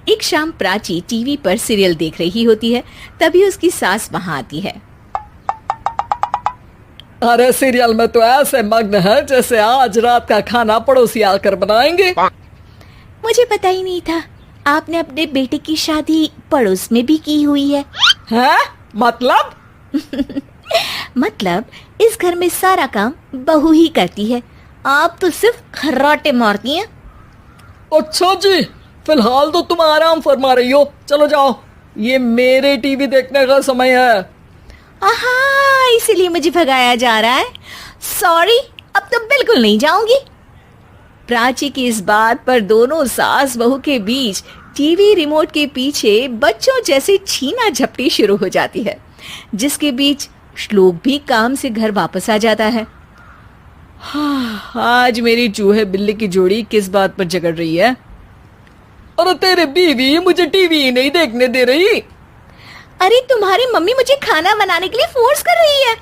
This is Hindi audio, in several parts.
एक शाम प्राची टीवी पर सीरियल देख रही होती है। तभी उसकी सास वहां आती है। अरे सीरियल में तो ऐसे मग्न है जैसे आज रात का खाना पड़ोसी आकर बनाएंगे। मुझे पता ही नहीं था आपने अपने बेटे की शादी पड़ोस में भी की हुई है। हैं? मतलब? मतलब इस घर में सारा काम बहू ही करती है, आप तो सिर्फ खर्राटे मारती हैं। अच्छा जी, फिलहाल तो तुम आराम फरमा रही हो, चलो जाओ, ये मेरे टीवी देखने का समय है। आहा, इसीलिए मुझे भगाया जा रहा है। सॉरी, अब तो बिल्कुल नहीं जाऊंगी। प्राची की इस बात पर दोनों सास बहू के बीच टीवी रिमोट के पीछे बच्चों जैसे छीना झपटी शुरू हो जाती है, जिसके बीच श्लोक भी काम से घर वापस आ जाता है। हाँ, आज मेरी चूहे बिल्ली की जोड़ी किस बात पर झगड़ रही है? अरे तेरे बीवी मुझे टीवी ही नहीं देखने दे रही। अरे तुम्हारी मम्मी मुझे खाना बनाने के लिए फोर्स कर रही है।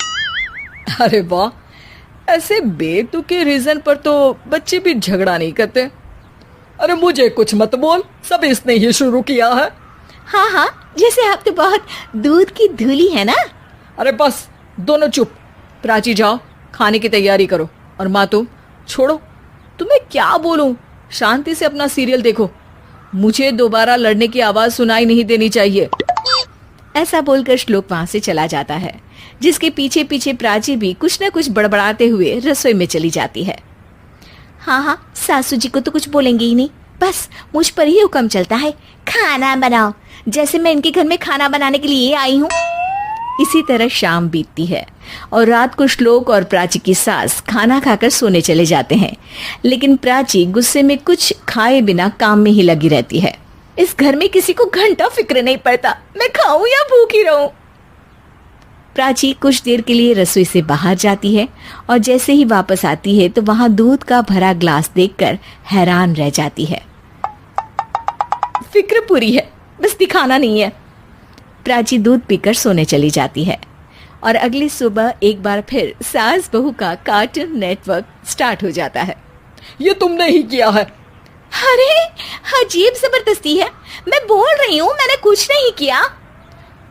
अरे वाह, ऐसे बेतुके रीजन पर तो बच्चे भी झगड़ा नहीं करते। अरे मुझे कुछ मत बोल, सब इसने ही शुरू किया है। हाँ हाँ, जैसे आप तो बहुत दूध की धूली है ना। अरे बस, दोनों चुप। प्राची जाओ, खाने की तैयारी करो। और माँ तुम छोड़ो, तुम्हें क्या बोलूं, शांति से अपना सीरियल देखो, मुझे दोबारा लड़ने की आवाज सुनाई नहीं देनी चाहिए। ऐसा बोलकर श्लोक वहां से चला जाता है, जिसके पीछे पीछे प्राची भी कुछ न कुछ बड़बड़ाते हुए रसोई में चली जाती है। हाँ हाँ, सासू जी को तो कुछ बोलेंगे ही नहीं, बस मुझ पर ही हुक्म चलता है, खाना बनाओ, जैसे मैं इनके घर में खाना बनाने के लिए आई हूँ। इसी तरह शाम बीतती है और रात को श्लोक और प्राची की सास खाना खाकर सोने चले जाते हैं, लेकिन प्राची गुस्से में कुछ खाए बिना काम में ही लगी रहती है। इस घर में किसी को घंटा फिक्र नहीं पड़ता, मैं खाऊं या भूखी रहूं। प्राची कुछ देर के लिए रसोई से बाहर जाती है और जैसे ही वापस आती है तो वहां दूध का भरा ग्लास देखकर हैरान रह जाती है। फिक्र पूरी है, बस दिखाना नहीं है। प्राची दूध पीकर सोने चली जाती है और अगली सुबह एक बार फिर सास बहू का कार्टून नेटवर्क स्टार्ट हो जाता है। ये तुमने ही किया है। अरे अजीब जबरदस्ती है, मैं बोल रही हूँ मैंने कुछ नहीं किया।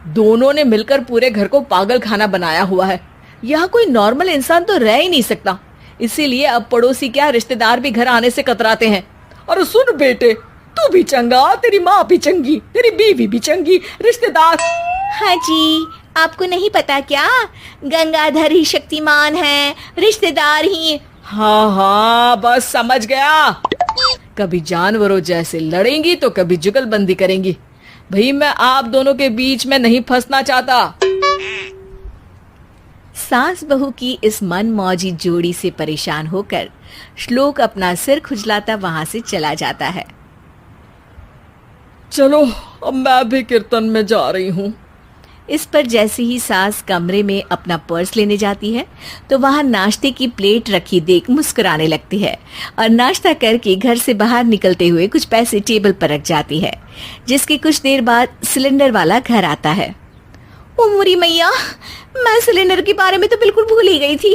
दोनों ने मिलकर पूरे घर को पागल खाना बनाया हुआ है। यहाँ कोई नॉर्मल इंसान तो रह ही नहीं सकता, इसीलिए अब पड़ोसी क्या रिश्तेदार भी घर आने से कतराते हैं। और सुन बेटे, तू भी चंगा, तेरी माँ भी चंगी, तेरी बीवी भी चंगी, रिश्तेदार। हाँ जी, आपको नहीं पता क्या, गंगाधर ही शक्तिमान है, रिश्तेदार ही। हाँ हाँ, बस समझ गया। कभी जानवरों जैसे लड़ेंगी तो कभी जुगलबंदी करेंगी। भाई मैं आप दोनों के बीच में नहीं फंसना चाहता। सास बहू की इस मनमौजी जोड़ी से परेशान होकर श्लोक अपना सिर खुजलाता वहां से चला जाता है। चलो अब मैं भी कीर्तन में जा रही हूँ। इस पर जैसे ही सास कमरे में अपना पर्स लेने जाती है तो वहां नाश्ते की प्लेट रखी देख मुस्कुराने लगती है और नाश्ता करके घर से बाहर निकलते हुए कुछ पैसे टेबल पर रख जाती है, जिसके कुछ देर बाद सिलेंडर वाला घर आता है। ओ मोरी मैया, मैं सिलेंडर के बारे में तो बिल्कुल भूल ही गई थी।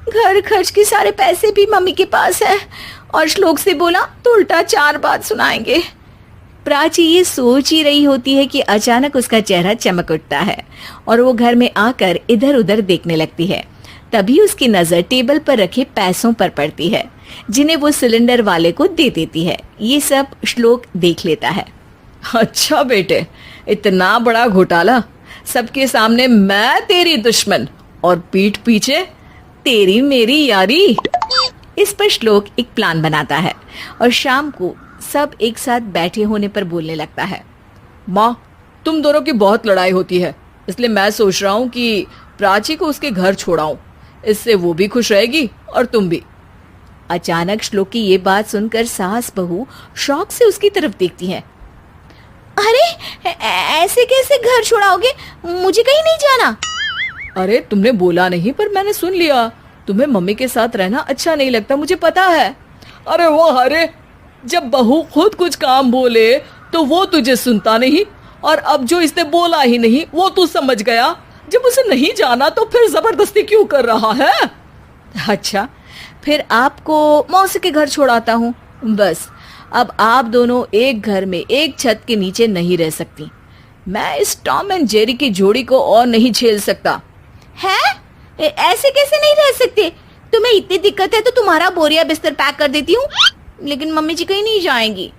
घर खर्च के सारे पैसे भी मम्मी के पास है और श्लोक से बोला तो उल्टा 4 बात सुनाएंगे। प्राची ये सोच ही रही होती है कि अचानक उसका चेहरा चमक उठता है और वो घर में आकर इधर उधर देखने लगती है। तभी उसकी नजर टेबल पर रखे पैसों पर पड़ती है, जिन्हें वो सिलेंडर वाले को दे देती है। ये सब श्लोक देख लेता है। अच्छा बेटे, इतना बड़ा घोटाला, सबके सामने मैं तेरी दुश्मन और पीठ पीछे तेरी मेरी यारी। इस पर श्लोक एक प्लान बनाता है और शाम को सब एक साथ बैठे होने पर बोलने लगता है। माँ, तुम दोनों की बहुत लड़ाई होती है, इसलिए मैं सोच रहा हूँ कि प्राची को उसके घर छोड़ाऊं, इससे वो भी खुश रहेगी और तुम भी। अचानक श्लोक की ये बात सुनकर सास बहू शौक से उसकी तरफ देखती हैं। अरे ऐसे कैसे घर छोड़ाओगे, मुझे कहीं नहीं जाना। अरे तुमने बोला नहीं पर मैंने सुन लिया, तुम्हें मम्मी के साथ रहना अच्छा नहीं लगता, मुझे पता है। अरे वाह, अरे जब बहू खुद कुछ काम बोले तो वो तुझे सुनता नहीं, और अब जो इसने बोला ही नहीं वो तू समझ गया। जब उसे नहीं जाना तो फिर जबरदस्ती क्यों कर रहा है? अच्छा, फिर आपको मौसी के घर छोड़ाता हूँ, बस अब आप दोनों एक घर में एक छत के नीचे नहीं रह सकती। मैं इस टॉम एंड जेरी की जोड़ी को और नहीं झेल सकता। है? ऐसे कैसे नहीं रह सकते? तुम्हें इतनी दिक्कत है तो तुम्हारा बोरिया बिस्तर पैक कर देती हूँ, लेकिन मम्मी जी कहीं नहीं जाएंगी।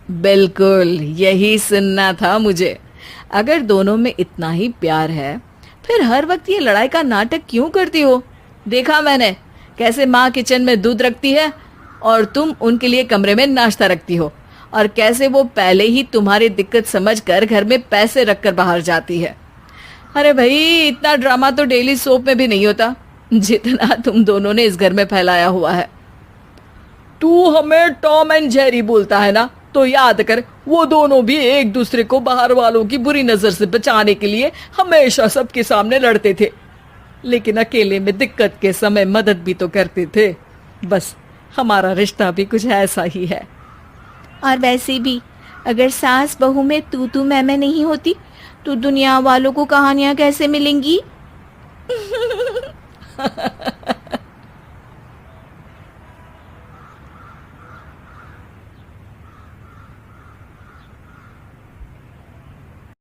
बिल्कुल यही सुनना था मुझे। अगर दोनों में इतना ही प्यार है फिर हर वक्त ये लड़ाई का नाटक क्यों करती हो? देखा मैंने कैसे माँ किचन में दूध रखती है और तुम उनके लिए कमरे में नाश्ता रखती हो, और कैसे वो पहले ही तुम्हारी दिक्कत समझकर घर में पैसे रखकर बाहर जाती है। अरे भाई, इतना ड्रामा तो डेली सोप में भी नहीं होता जितना तुम दोनों ने इस घर में फैलाया हुआ है। तू हमें टॉम एंड जेरी बोलता है ना, तो याद कर वो दोनों भी एक दूसरे को बाहर वालों की बुरी नजर से बचाने के लिए हमेशा सबके सामने लड़ते थे, लेकिन अकेले में दिक्कत के समय मदद भी तो करते थे। बस हमारा रिश्ता भी कुछ ऐसा ही है। और वैसे भी अगर सास बहू में तू मैं नहीं होती तो दुनिया वालों को कहानियां कैसे मिलेंगी?